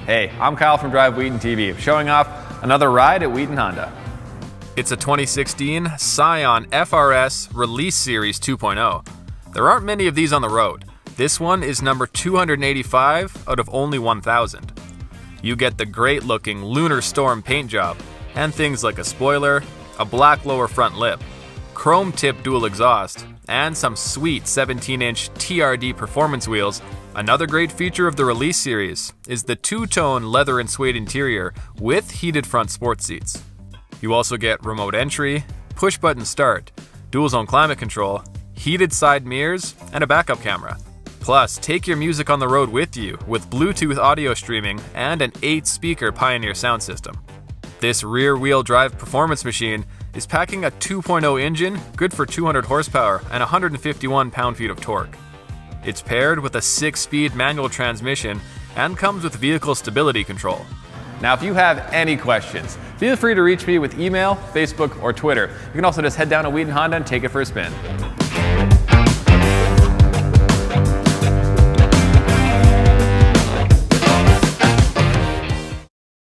Hey, I'm Kyle from Drive Wheaton TV, showing off another ride at Wheaton Honda. It's a 2016 Scion FR-S Release Series 2.0. There aren't many of these on the road. This one is number 285 out of only 1,000. You get the great-looking Lunar Storm paint job, and things like a spoiler, a black lower front lip, chrome-tipped dual exhaust, and some sweet 17-inch TRD performance wheels. Another great feature of the Release Series is the two-tone leather and suede interior with heated front sports seats. You also get remote entry, push-button start, dual-zone climate control, heated side mirrors, and a backup camera. Plus, take your music on the road with you with Bluetooth audio streaming and an 8-speaker Pioneer sound system. This rear-wheel drive performance machine is packing a 2.0 engine good for 200 horsepower and 151 pound-feet of torque. It's paired with a 6-speed manual transmission and comes with vehicle stability control. Now, if you have any questions, feel free to reach me with email, Facebook, or Twitter. You can also just head down to Wheaton Honda and take it for a spin.